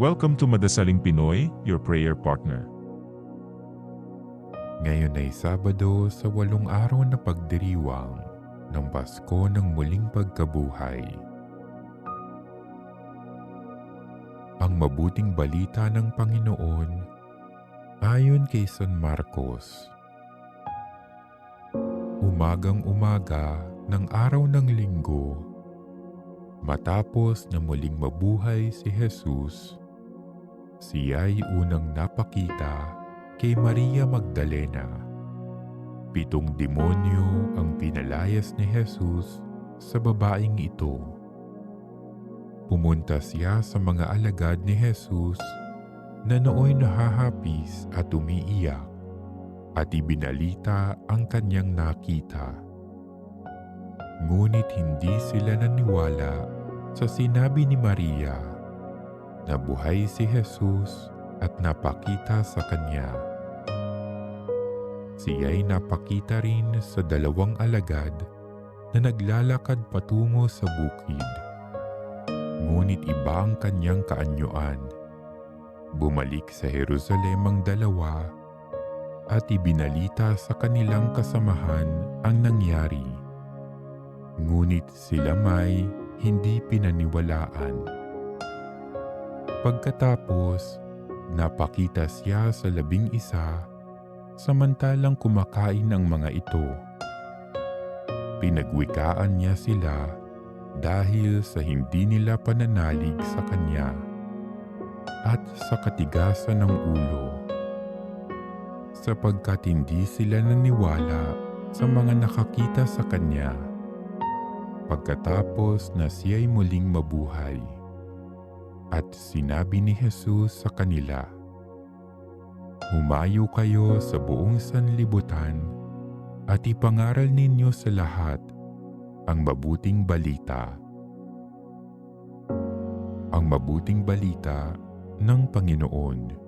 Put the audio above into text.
Welcome to Madasaling Pinoy, your prayer partner. Ngayon ay Sabado sa 8 araw na pagdiriwang ng Pasko ng Muling Pagkabuhay. Ang mabuting balita ng Panginoon ayon kay San Marcos. Umagang-umaga ng araw ng Linggo, matapos na muling mabuhay si Jesus, siya'y unang napakita kay Maria Magdalena. 7 demonyo ang pinalayas ni Jesus sa babaeng ito. Pumunta siya sa mga alagad ni Jesus na nooy nahahapis at umiiyak at ibinalita ang kanyang nakita. Ngunit hindi sila naniwala sa sinabi ni Maria na buhay si Jesus at napakita sa kanya. Siya'y napakita rin sa 2 alagad na naglalakad patungo sa bukid. Ngunit iba ang kanyang kaanyuan. Bumalik sa Jerusalem ang 2 at ibinalita sa kanilang kasamahan ang nangyari. Ngunit sila may hindi pinaniwalaan. Pagkatapos, napakita siya sa 11 samantalang kumakain ang mga ito. Pinagwikaan niya sila dahil sa hindi nila pananalig sa kanya at sa katigasan ng ulo, sapagkat hindi sila naniwala sa mga nakakita sa kanya pagkatapos na siya'y muling mabuhay. At sinabi ni Jesus sa kanila, "Humayo kayo sa buong sanlibutan at ipangaral ninyo sa lahat ang mabuting balita." Ang mabuting balita ng Panginoon.